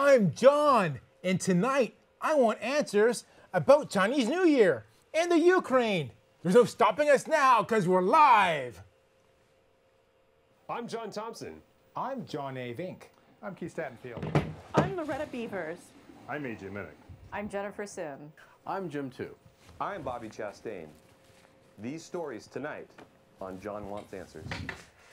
I'm John, and tonight I want answers about Chinese New Year and the Ukraine. There's no stopping us now because we're live. I'm John Thompson. I'm John A. Vink. I'm Keith Stattenfield. I'm Loretta Beavers. I'm AJ Minnick. I'm Jennifer Sim. I'm Jim Tu. I'm Bobby Chastain. These stories tonight on John Wants Answers.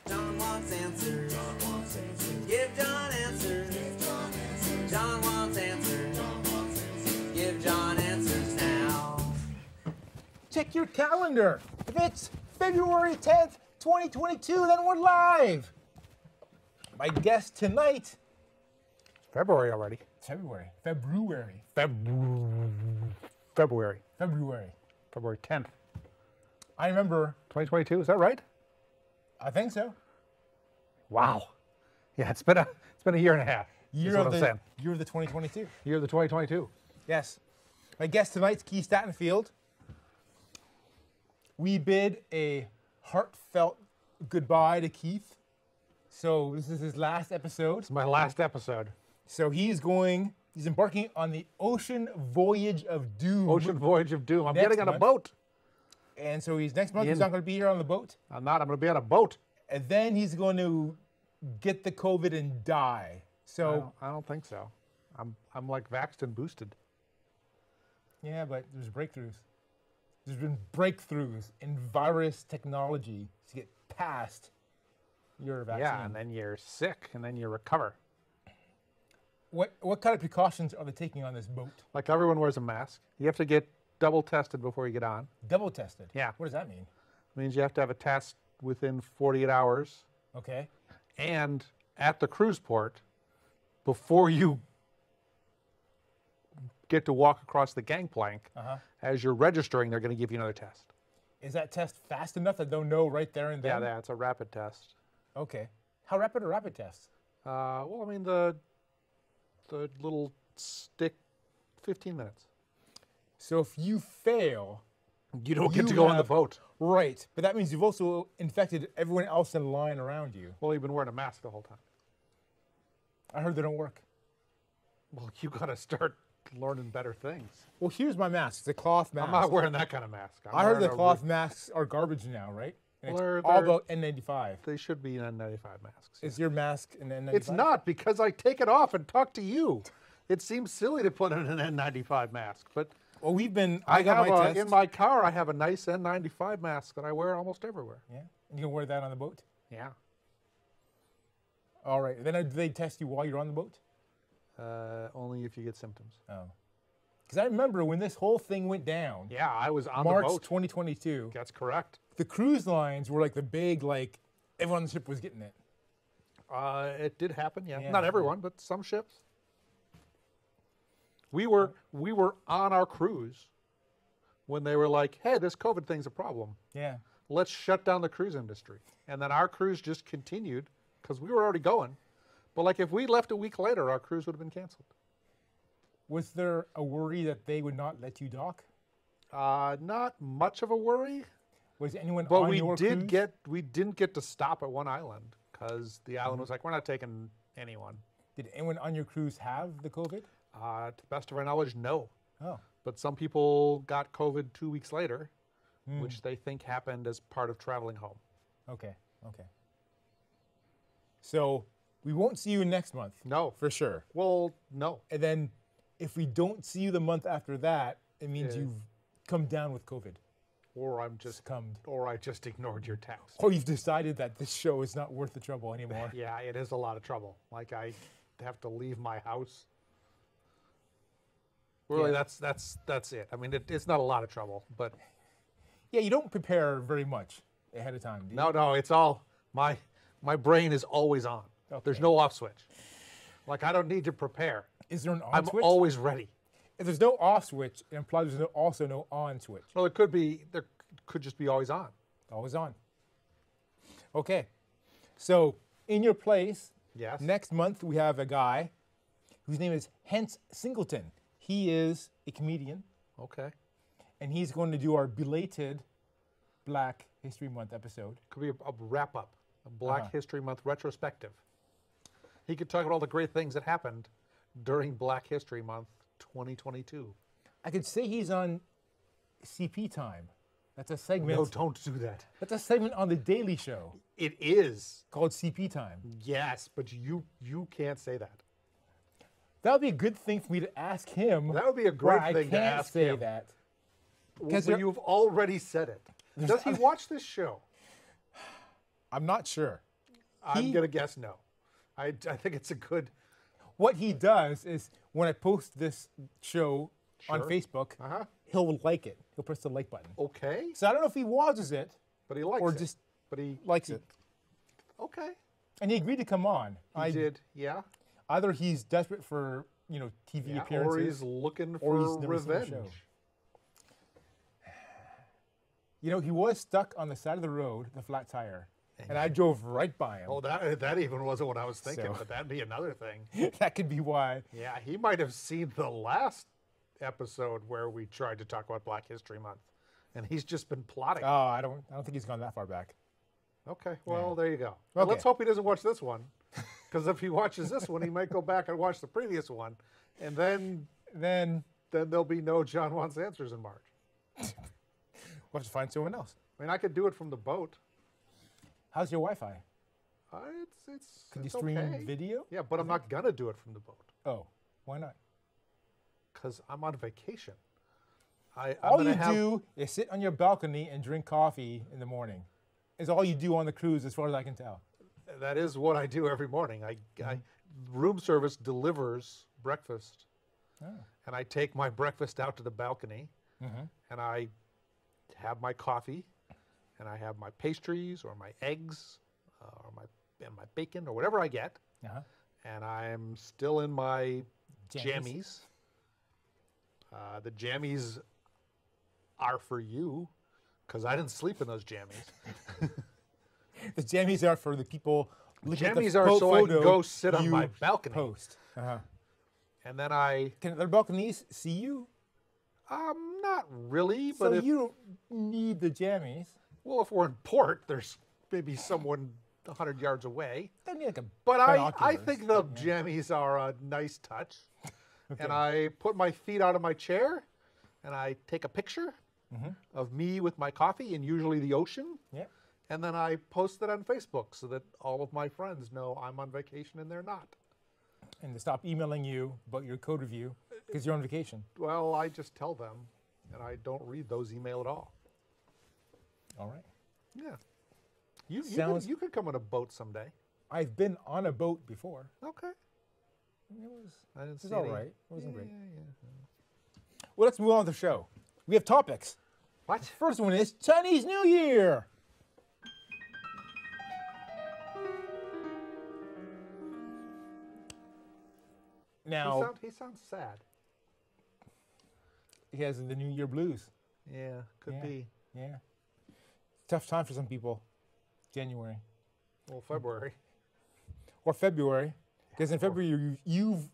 John wants answers. John wants answers. Give John answers. Give John answers. John wants answers. John wants answers. Give John answers now. Check your calendar. If it's February 10th, 2022, then we're live. My guest tonight. February already. February 10th. I remember. 2022, is that right? I think so. Wow. Yeah, it's been a year and a half. Year of the 2022. Year of the 2022. Yes. My guest tonight's Keith Stattenfield. We bid a heartfelt goodbye to Keith. So this is his last episode. It's my last episode. So he's embarking on the Ocean Voyage of Doom. Ocean Voyage of Doom. I'm getting on a boat. And so next month he's not going to be here on the boat. I'm not. I'm going to be on a boat. And then he's going to get the COVID and die. So I don't think so. I'm like vaxxed and boosted. Yeah, but there's breakthroughs. There's been breakthroughs in virus technology to get past your vaccine. Yeah, and then you're sick, and then you recover. What kind of precautions are they taking on this boat? Like everyone wears a mask. You have to get double tested before you get on. Double tested? Yeah. What does that mean? It means you have to have a test within 48 hours. Okay. And at the cruise port, before you get to walk across the gangplank, as you're registering, they're going to give you another test. Is that test fast enough that they'll know right there and then? Yeah, it's a rapid test. Okay. How rapid are rapid tests? Well, I mean, the little stick, 15 minutes. So if you fail, you don't get to go on the boat. Right, but that means you've also infected everyone else in line around you. Well, you've been wearing a mask the whole time. I heard they don't work. Well, you got to start learning better things. Well, here's my mask. It's a cloth mask. I'm not wearing that kind of mask. I heard the cloth masks are garbage now, right? And well, it's all about N95. They should be N95 masks. Is your mask an N95? It's not, because I take it off and talk to you. It seems silly to put on an N95 mask, but... Well, in my car, I have a nice N95 mask that I wear almost everywhere. Yeah? And you can wear that on the boat? Yeah. All right. Then do they test you while you're on the boat? Only if you get symptoms. Oh. Because I remember when this whole thing went down. Yeah, I was on March the boat. 2022. That's correct. The cruise lines were like the big, everyone on the ship was getting it. It did happen, yeah. Not everyone, but some ships. We were on our cruise when they were like, hey, this COVID thing's a problem. Yeah. Let's shut down the cruise industry. And then our cruise just continued because we were already going. But if we left a week later, our cruise would have been canceled. Was there a worry that they would not let you dock? Not much of a worry. Was anyone on your cruise? But we didn't get to stop at one island because the island was like, we're not taking anyone. Did anyone on your cruise have the COVID? To the best of our knowledge, no. Oh. But some people got COVID 2 weeks later, which they think happened as part of traveling home. Okay. So we won't see you next month. No. For sure. Well, no. And then if we don't see you the month after that, it means you've come down with COVID. Or I just ignored your text. Or you've decided that this show is not worth the trouble anymore. Yeah, it is a lot of trouble. I have to leave my house. Really, that's it. I mean, it's not a lot of trouble, but... Yeah, you don't prepare very much ahead of time, do you? No, it's all... My brain is always on. Okay. There's no off switch. I don't need to prepare. Is there an on switch? I'm always ready. If there's no off switch, it implies there's also no on switch. Well, there could just be always on. Always on. Okay. So, in your place, yes. Next month we have a guy whose name is Hence Singleton. He is a comedian. Okay. And he's going to do our belated Black History Month episode. Could be a wrap-up, a Black History Month retrospective. He could talk about all the great things that happened during Black History Month 2022. I could say he's on CP Time. That's a segment. No, don't do that. That's a segment on the Daily Show It is. called CP Time. Yes, but you can't say that. That would be a good thing for me to ask him. That would be a where great thing to I can't ask say him. that. Because there- you've already said it. Does he watch this show? I'm not sure. I'm going to guess no. I think it's a good... What he does is when I post this show on Sure. Facebook, Uh-huh. he'll like it. He'll press the like button. Okay, So I don't know if he watches it but he likes or it. just But he likes it. Okay. And he agreed to come on. He did, yeah. Either he's desperate for TV Yeah, appearances, or he's looking or for he's never seen the revenge. show. He was stuck on the side of the road, the flat tire, and I drove right by him. Oh, that even wasn't what I was thinking, So- but that'd be another thing. That could be why. Yeah, he might have seen the last episode where we tried to talk about Black History Month, and he's just been plotting. Oh, I don't think he's gone that far back. Okay, well, there you go. Well, let's Okay. hope he doesn't watch this one, because if he watches this one, he might go back and watch the previous one, and then there'll be no John Wants Answers in March. We'll have to find someone else. I mean, I could do it from the boat. How's your Wi-Fi? It's Can you it's stream okay. video? Yeah, but I'm not gonna do it from the boat Oh, why not? because I'm on vacation. I'm All gonna you have- do is sit on your balcony and drink coffee in the morning. Is all you do on the cruise, as far as I can tell. That is what I do every morning. Room service delivers breakfast, and I take my breakfast out to the balcony, and I have my coffee, and I have my pastries or my eggs, or my bacon or whatever I get, and I'm still in my jammies. The jammies are for you, because I didn't sleep in those jammies. The jammies are for the people looking at the Jammies are so I can photo go sit on you my balcony. Post. And then I, Can other balconies see you? not really, So but if, you don't need the jammies. well, if we're in port, there's maybe someone 100 yards away. They need like a But I binoculars. think the jammies are a nice touch. And I put my feet out of my chair, and I take a picture of me with my coffee and usually the ocean. Yeah. And then I post it on Facebook so that all of my friends know I'm on vacation and they're not. And to stop emailing you about your code review because you're on vacation. Well, I just tell them, and I don't read those emails at all. All right. Yeah. You Sounds- could come on a boat someday. I've been on a boat before. Okay. I didn't It see was all any- right. It wasn't great. Yeah. Well, let's move on to the show. We have topics. What? First one is Chinese New Year. Now, He sounds sad. he has the New Year blues. Yeah, could Yeah. be. Yeah. Tough time for some people. January. Well, February. Or February. Because in February, you've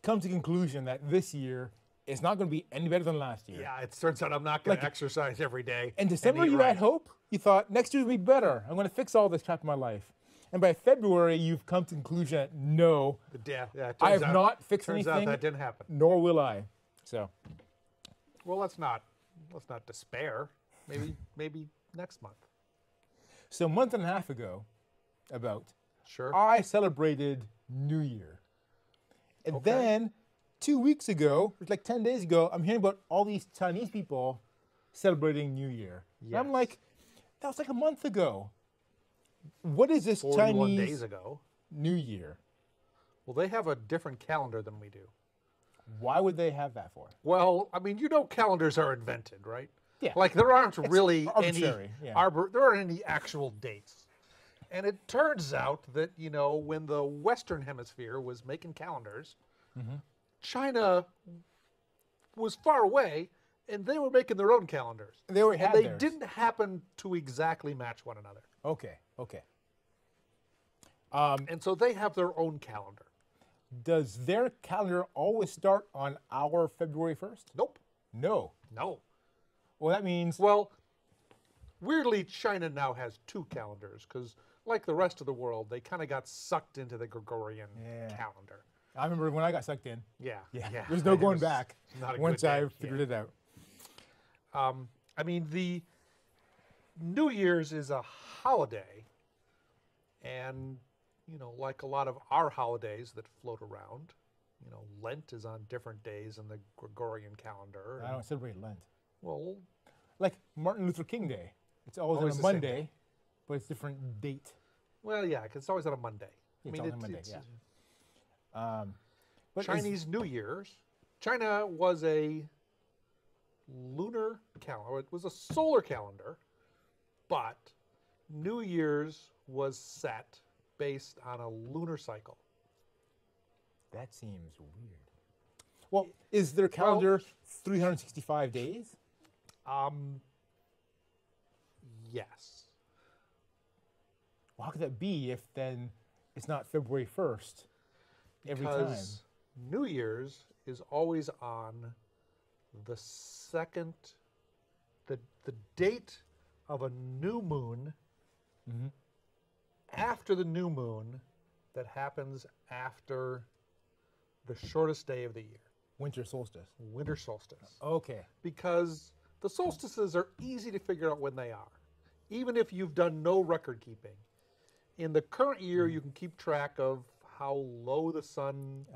come to the conclusion that this year is not going to be any better than last year. Yeah, it turns out I'm not going Like- to exercise every day. In December, and eat you right. had hope. You thought next year will be better. I'm going to fix all this crap in my life. And by February, you've come to the conclusion that no, Yeah, it I turns have out- not fixed Turns anything, out that didn't happen. nor will I. So, Well, let's not despair. Maybe next month. so a month and a half ago, Sure. I celebrated New Year. And Okay. then 2 weeks ago, it was like 10 days ago, I'm hearing about all these Chinese people celebrating New Year. And I'm Yes. like, that was like a month ago. What is this 41 Chinese days ago. New Year? Well, they have a different calendar than we do. Why would they have that for? Well, I mean, calendars are invented, right? Yeah. Like there aren't really arbitrary, any yeah. there aren't any actual dates. And it turns out that, when the Western Hemisphere was making calendars, Mm-hmm. China was far away, and they were making their own calendars. They already and had they theirs. didn't happen to exactly match one another. Okay. And so they have their own calendar. Does their calendar always start on our February 1st? Nope. No. No. Well, that means Well, weirdly, China now has two calendars because, like the rest of the world, they kind of got sucked into the Gregorian Yeah. calendar. I remember when I got sucked in. Yeah. There's no It going was back not a once good I day. figured it out. I mean, the New Year's is a holiday, and, you know, like a lot of our holidays that float around, you know, Lent is on different days in the Gregorian calendar. I don't celebrate Lent. Well, Like Martin Luther King Day. It's always Always on a the same Monday, but it's different date. yeah, 'cause it's always on a Monday. It's always on a Monday, yeah. But is- Chinese New Year's. China was a lunar calendar. It was a solar calendar, but New Year's was set based on a lunar cycle. that seems weird. Well, is their calendar 365 days? Yes. Well, how could that be if then it's not February 1st every time? Because New Year's is always on the second, the date of a new moon after the new moon that happens after the shortest day of the year, Winter solstice. winter solstice. Okay. Because the solstices are easy to figure out when they are, even if you've done no record keeping. In the current year, you can keep track of how low the sun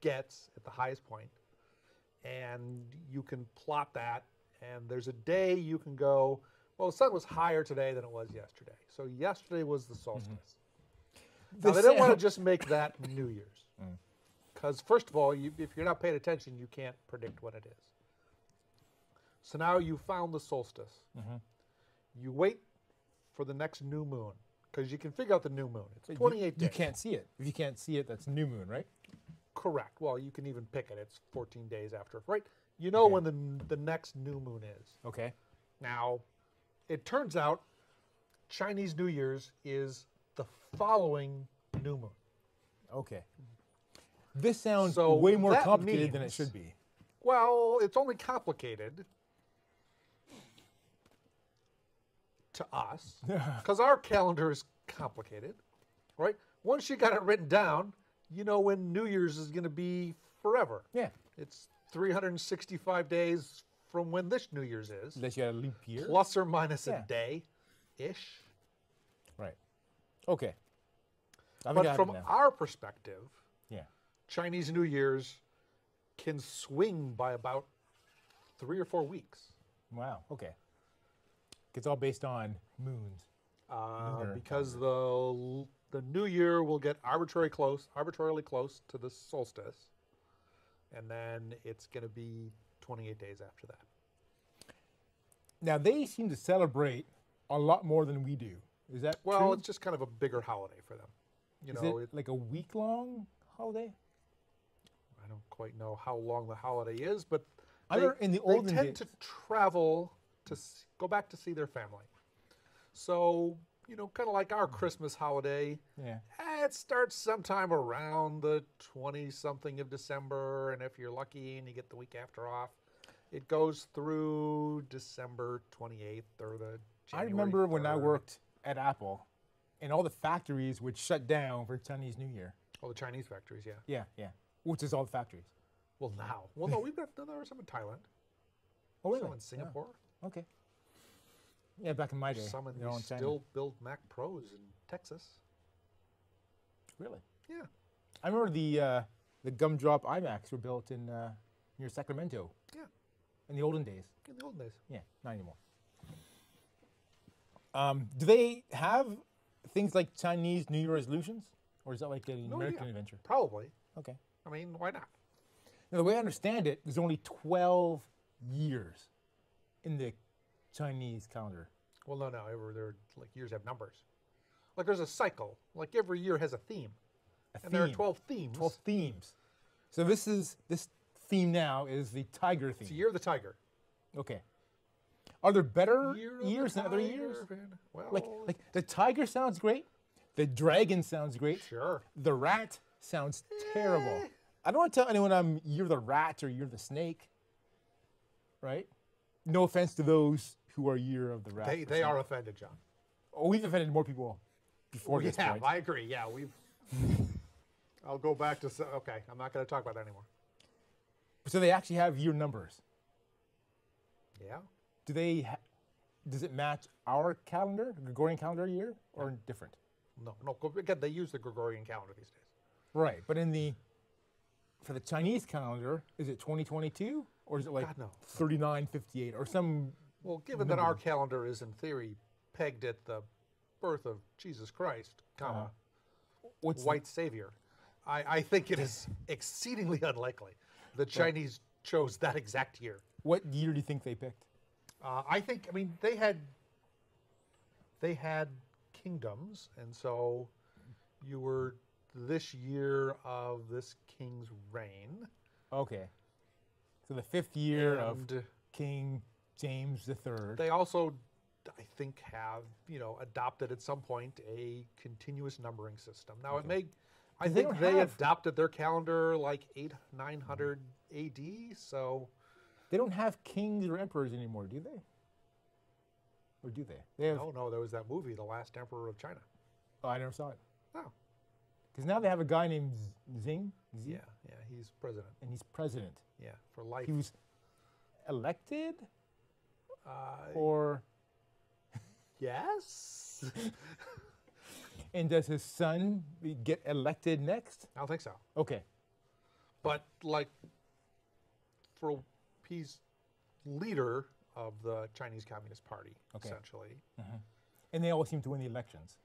gets at the highest point, and you can plot that, and there's a day you can go, well, the sun was higher today than it was yesterday. So yesterday was the solstice. Now, they don't want to just make that New Year's. Because, first of all, if you're not paying attention, you can't predict what it is. So now you found the solstice. You wait for the next new moon, because you can figure out the new moon. It's 28 days. You can't see it. If you can't see it, that's new moon, right? Correct. Well, you can even pick it. It's 14 days after, right? You know when the next new moon is. Okay. Now, it turns out Chinese New Year's is the following new moon. Okay. This sounds So way more that complicated than it means- should be. Well, it's only complicated to us because our calendar is complicated, right? Once you got it written down, you know when New Year's is going to be forever. Yeah. It's 365 days from when this New Year's is, Unless you got a leap year. plus or minus Yeah. a day-ish. Right. Okay. I think I But have from it now. our perspective, Yeah. Chinese New Year's can swing by about 3 or 4 weeks. Wow. Okay. It's all based on moons. Lunar Because the new year will get arbitrarily close to the solstice, and then it's going to be 28 days after that. Now they seem to celebrate a lot more than we do. Is that Well, true? it's just kind of a bigger holiday for them. You Is know, it like a week-long holiday? I don't quite know how long the holiday is, but I remember in the they olden tend days- to travel to go back to see their family. So, you know, kind of like our Christmas holiday. Yeah. It starts sometime around the 20-something of December, and if you're lucky and you get the week after off, it goes through December 28th or the I January remember when I 3rd. worked at Apple, and all the factories would shut down for Chinese New Year. Oh, the Chinese factories, yeah. Yeah, yeah. Which is all the factories. Well, now. Well, no, there are some in Thailand. Oh, really? Some in Singapore. Okay. Yeah, back in my day. Some in, they're all we in China. still build Mac Pros in Texas. Really? Yeah. I remember the gumdrop iMacs were built in near Sacramento. Yeah. In the olden days. In the old days. Yeah, not anymore. Do they have things like Chinese New Year resolutions, or is that like an No American idea. adventure? Probably. Okay. I mean, why not? Now, the way I understand it, there's only 12 years in the Chinese calendar. Well, no. They're like years have numbers. Like there's a cycle. Like every year has a theme. And there are theme. 12 themes. 12 themes. So this theme now is the tiger theme. It's the year of the tiger. Okay. Are there better Year of the years than other tiger, years? man. Well, Like the tiger sounds great. The dragon sounds great. sure. The rat sounds terrible. I don't want to tell anyone I'm you're the rat or you're the snake. Right? No offense to those who are year of the rat. or They are snake. offended, John. Oh, we've offended more people before this Yeah, point. I agree. Yeah, we've. I'll go back to, okay, I'm not going to talk about that anymore. So they actually have year numbers. Yeah. Do they? Does it match our calendar, Gregorian calendar year, or different? No, again, they use the Gregorian calendar these days. Right, but for the Chinese calendar, is it 2022 or is it like God, no. 3958 or some? Well, given that our calendar is in theory pegged at the birth of Jesus Christ, comma, What's white savior, I think it is exceedingly unlikely the Chinese chose that exact year. What year do you think they picked? I mean, they had kingdoms, and so you were this year of this king's reign. Okay, so the 5th year of And King James III. they also, I think, have adopted at some point a continuous numbering system. Now it may, I They think don't they have- adopted their calendar like 900 AD. So They don't have kings or emperors anymore, do they? Or do they? They have. no, there was that movie, The Last Emperor of China. Oh, I never saw it. Oh, Because now they have a guy named Xing. yeah, he's president. And he's president. Yeah, for life. He was elected, Uh, or yes. and does his son get elected next? I don't think so. Okay. But like, he's leader of the Chinese Communist Party, Okay. essentially. And they always seem to win the elections.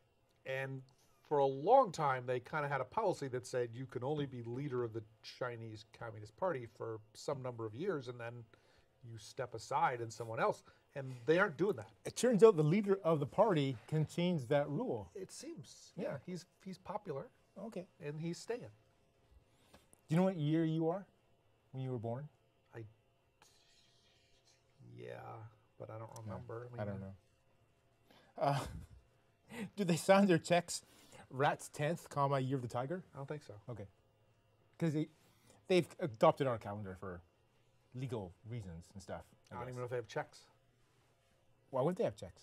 And for a long time, they kind of had a policy that said you can only be leader of the Chinese Communist Party for some number of years, and then you step aside and someone else. And they aren't doing that. It turns out the leader of the party can change that rule. It seems. Yeah. He's popular, Okay. and he's staying. Do you know what year you are when you were born? Yeah, but I don't remember. I don't know. Do they sign their checks Rat's 10th, comma, Year of the Tiger? I don't think so. Okay. Because they've adopted our calendar for legal reasons and stuff. I don't even know if they have checks. Why would they have checks?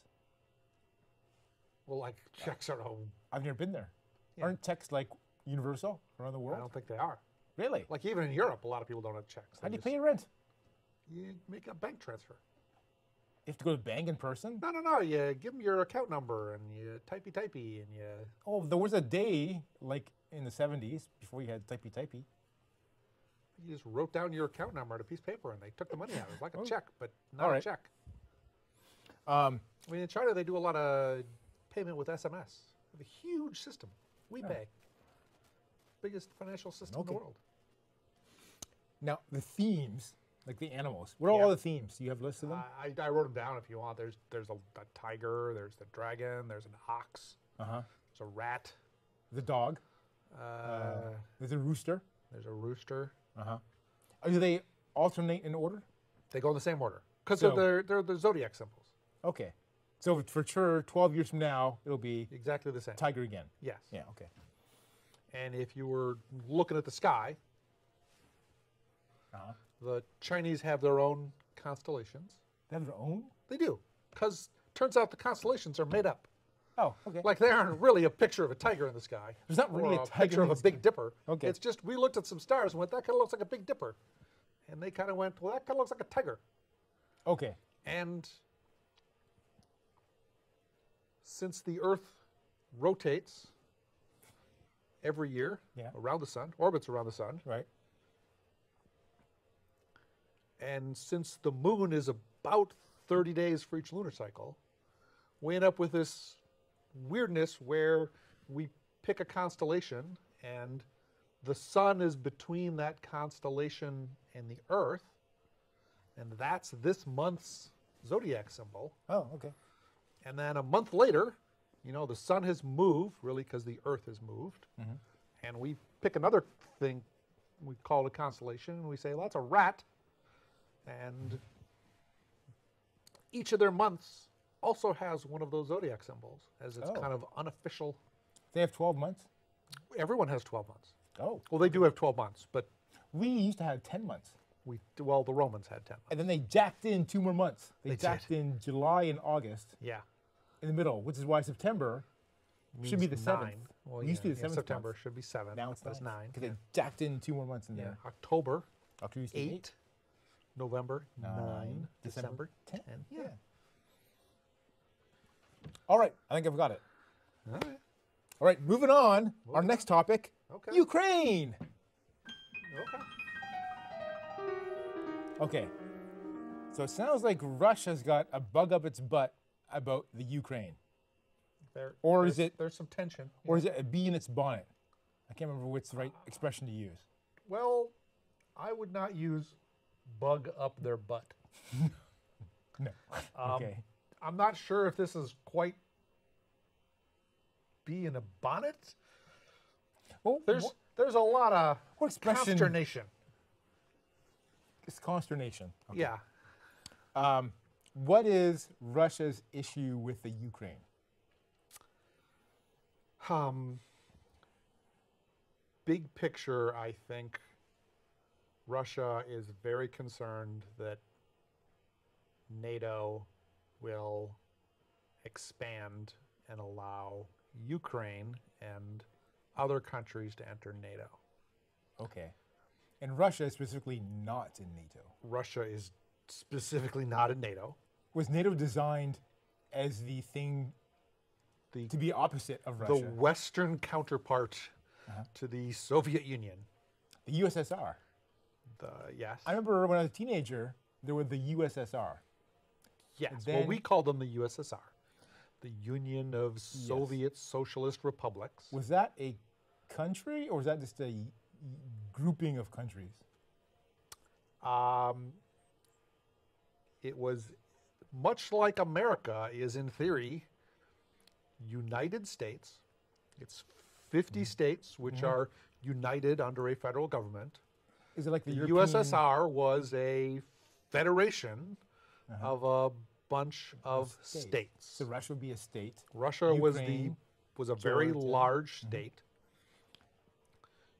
Well, like checks are. I've never been there. Yeah. Aren't checks like universal around the I world? don't think they are. Really? Like even in Europe, a lot of people don't have checks. How do They you just- pay your rent? You make a bank transfer. You have to go to the bank in person? No. You give them your account number and you typey and you. Oh, there was a day, like in the 70s, before you had typey. You just wrote down your account number on a piece of paper and they took the money out. It was like a Oh. check, but not All a right. check. Um, I mean, in China, they do a lot of payment with SMS. They have a huge system. WePay. Biggest financial system in the Okay. world. now, the themes, like the animals, what are Yeah. all the themes? Do you have lists of them? I wrote them down if you want. There's a tiger, there's the dragon, there's an ox, Uh-huh. there's a rat, The dog. There's a rooster. there's a rooster. Uh-huh. Do they alternate in order? They go in the same order because So- they're the zodiac symbols. Okay. So for sure, 12 years from now, it'll be Exactly the same. tiger again. Yes. Yeah, okay. And if you were looking at the sky, Uh-huh. the Chinese have their own constellations. They have their own? They do, because turns out the constellations are made up. Oh, okay. Like they aren't really a picture of a tiger in the sky. There's not really or a a tiger picture in of a the Big sky. Dipper. Okay. It's just we looked at some stars and went, that kind of looks like a Big Dipper. And they kind of went, well, that kind of looks like a tiger. Okay. And since the Earth rotates every year Yeah. around the sun, orbits around the sun, Right. and since the moon is about 30 days for each lunar cycle, we end up with this weirdness where we pick a constellation and the sun is between that constellation and the Earth, and that's this month's zodiac symbol. Oh, okay. And then a month later, the sun has moved, really, because the Earth has moved. And we pick another thing, we call it a constellation, and we say, well, that's a rat. And each of their months also has one of those zodiac symbols, as it's Oh. kind of unofficial. They have 12 months? Everyone has 12 months. Oh. Well, they do have 12 months, but We used to have 10 months. the Romans had 10 months. And then they jacked in 2 more months. They They jacked in July and August Yeah. in the middle, which is why September Should be the means 7th. nine. Well, It used to be the 7th September month. should be 7. Now it's That's 9. 9. Because they jacked in 2 more months in Yeah. there. October, October used to be 8. November, 9. December, 10. Yeah. All right, I think I've got it. All right. All right, moving on. Our next topic, Okay. Ukraine. Okay. Okay, so it sounds like Russia's got a bug up its butt about the Ukraine. Or is it- There's some tension. Or is it a bee in its bonnet? I can't remember what's the right expression to use. Well, I would not use bug up their butt. No. Okay. I'm not sure if this is quite bee in a bonnet. Well, There's a lot of what expression? consternation. It's consternation. Okay. Yeah. What is Russia's issue with the Ukraine? Big picture, I think Russia is very concerned that NATO will expand and allow Ukraine and other countries to enter NATO. Okay. And Russia is specifically not in NATO. Russia is specifically not in NATO. Was NATO designed as the thing to be opposite of The Russia? Western counterpart to the Soviet Union. The USSR. Yes. I remember when I was a teenager, there was the USSR. Yes. then- Well, we call them the USSR, the Union of Soviet Socialist Republics. Was that a country or was that just a grouping of countries? It was much like America is in theory United States. It's 50 states which are united under a federal government. Is it like the The European? USSR was a federation of a bunch of states. So Russia would be a state. Russia Ukraine, was a very Georgia. large state.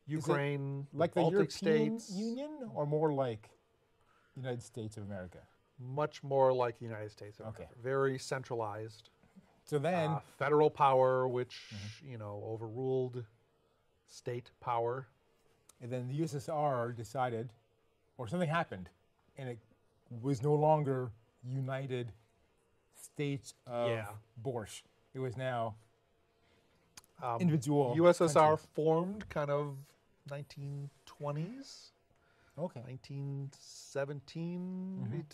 Is it Ukraine, like the Baltic European states, Union or more like United States of America? much more like the United States. of Okay. America. Very centralized. So then, Federal power, which overruled state power. and then the USSR decided, or something happened, and it was no longer United States of Yeah. Borscht. It was now individual USSR countries. formed kind of 1920s, Okay. 1917,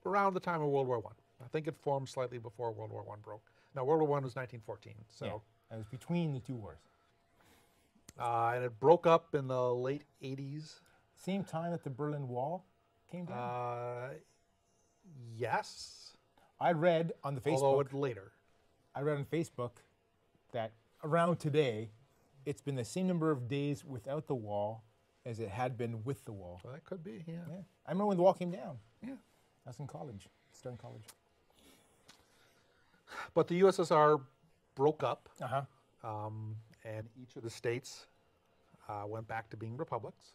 around the time of World War I. I think it formed slightly before World War I broke. No, World War I was 1914. So, Yeah. It was between the two wars. and it broke up in the late 80s. Same time that the Berlin Wall came down. Yes, I read on the although Facebook. it later. I read on Facebook that around today, it's been the same number of days without the wall as it had been with the wall. Well, that could be, yeah. Yeah. I remember when the wall came down. Yeah. I was in college, starting college. But the USSR broke up, Uh huh. and each of the states went back to being republics.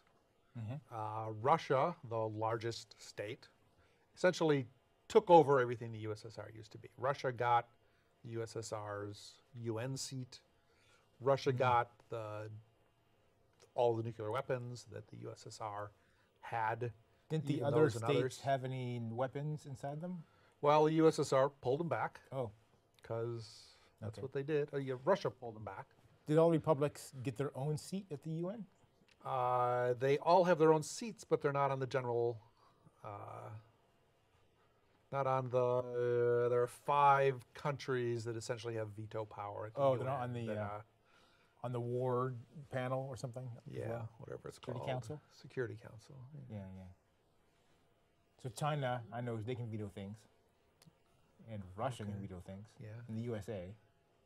Russia, the largest state, essentially took over everything the USSR used to be. Russia got the USSR's UN seat. Russia got all the nuclear weapons that the USSR had. Didn't the even other those and states others. have any weapons inside them? Well, the USSR pulled them back Oh. because that's Okay. what they did. Russia pulled them back. Did all republics get their own seat at the UN? They all have their own seats, but they're not on the general. Not on the. There are 5 countries that essentially have veto power. At the Oh, UN they're not on the, that, On the war panel or something? as yeah, well? whatever it's Security called. Council? Security Council. Yeah. Yeah. So China, I know they can veto things. And Russia can veto things. Yeah. And the USA.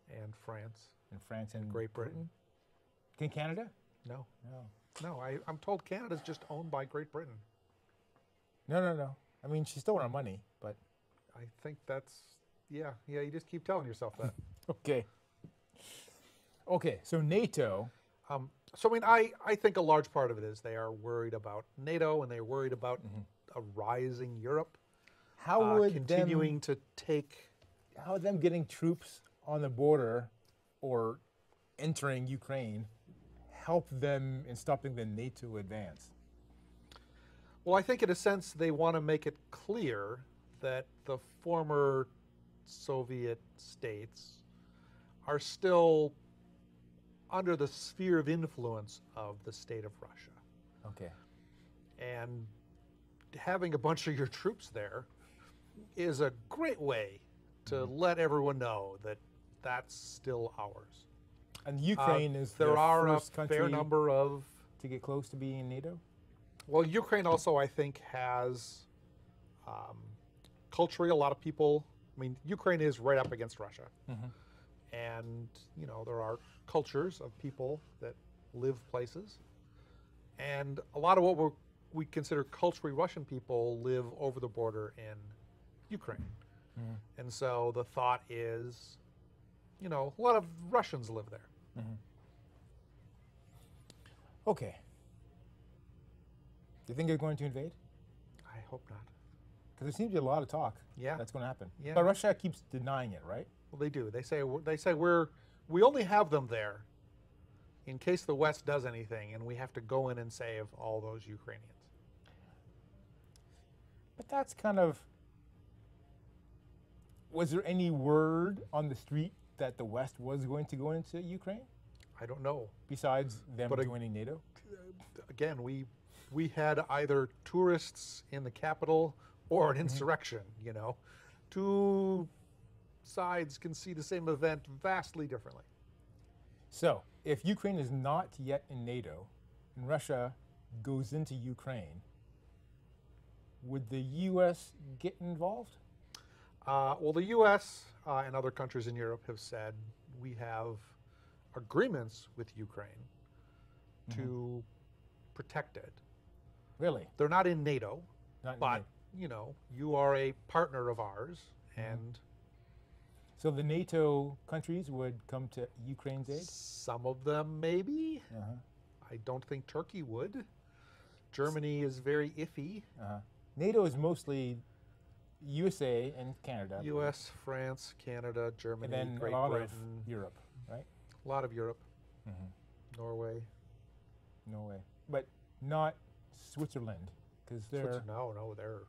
And France. And France and Great Britain. Can Canada? No. No. No, I'm told Canada's just owned by Great Britain. No. I mean, she's still on our money, but I think that's. Yeah, you just keep telling yourself that. okay. Okay, so NATO. So, I think a large part of it is they are worried about NATO and they're worried about a rising Europe. How would continuing to take. How would them getting troops on the border or entering Ukraine help them in stopping the NATO advance? Well, I think in a sense they want to make it clear that the former Soviet states are still under the sphere of influence of the state of Russia. Okay. And having a bunch of your troops there is a great way to let everyone know that that's still ours. And Ukraine is there the are first a country fair number of. to get close to being in NATO? Well, Ukraine also, I think, has culturally a lot of people. I mean, Ukraine is right up against Russia, and there are cultures of people that live places, and a lot of what we consider culturally Russian people live over the border in Ukraine, and so the thought is, a lot of Russians live there. Okay. Do you think they're going to invade? I hope not. Because there seems to be a lot of talk. Yeah. That's going to happen. Yeah. But Russia keeps denying it, right? Well, they do. They say we only have them there in case the West does anything, and we have to go in and save all those Ukrainians. But that's kind of. Was there any word on the street that the West was going to go into Ukraine I don't know. besides them But joining NATO? Again, we had either tourists in the capital or an insurrection. Two sides can see the same event vastly differently. So, if Ukraine is not yet in NATO and Russia goes into Ukraine, would the U.S. get involved? Well, the U.S. And other countries in Europe have said we have agreements with Ukraine to protect it. Really? They're not in NATO, Not in but NATO. you are a partner of ours, and So the NATO countries would come to Ukraine's aid? some of them maybe. I don't think Turkey would. Germany is very iffy. NATO is mostly USA and Canada. U.S., France, Canada, Germany, And then Great a lot Britain, of Europe, right? a lot of Europe, Norway. Norway. But not Switzerland, because they're... No, they're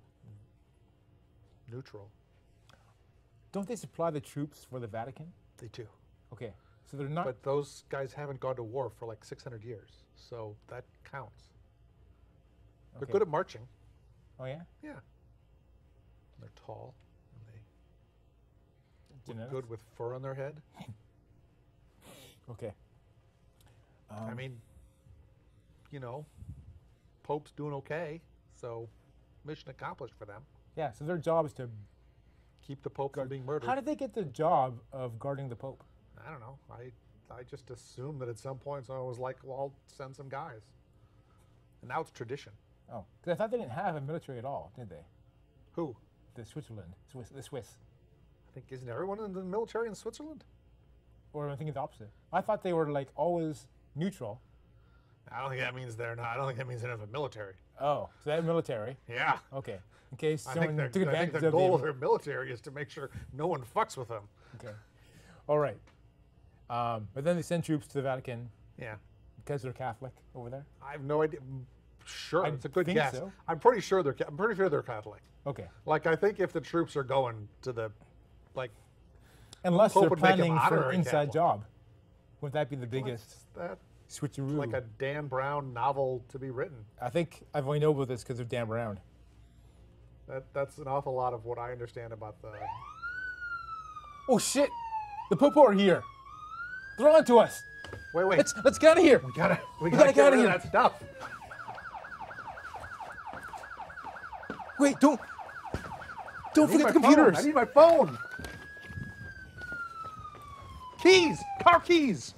neutral. Don't they supply the troops for the Vatican? They do. Okay, so they're not... But those guys haven't gone to war for like 600 years, so that counts. They're Okay. good at marching. Oh, yeah? Yeah. They're tall, and they look Genetics? good with fur on their head. Okay. I mean, Pope's doing okay, so mission accomplished for them. Yeah, so their job is to... Keep the Pope from guard. being murdered. How did they get the job of guarding the Pope? I don't know. I just assumed that at some point someone was like, well, I'll send some guys. And now it's tradition. Oh, because I thought they didn't have a military at all, did they? Who? The Swiss. I think, isn't everyone in the military in Switzerland? Or am I thinking the opposite? I thought they were like always neutral. I don't think that means they're not. I don't think that means they don't have a military. Oh, so they're military. Yeah. Okay. In case I someone think took the advantage of goal of the... their military is to make sure no one fucks with them. Okay. All right. But then they send troops to the Vatican Yeah. because they're Catholic over there? I have no idea. Sure, I it's a good think guess. so. I'm pretty sure they're Catholic. Okay. Like, I think if the troops are going to the, like, Unless Pope they're would make him planning for an honorary inside Catholic. job. Wouldn't that be the biggest that switcheroo? like a Dan Brown novel to be written. I think I've only known about this because of Dan Brown. That's an awful lot of what I understand about the. Oh shit! The Popo are here. They're on to us. Wait. Let's get out of here. We gotta gotta get get outta rid of here. that stuff. Wait, don't I need forget my the computers. phone. I need my phone. Keys, car keys.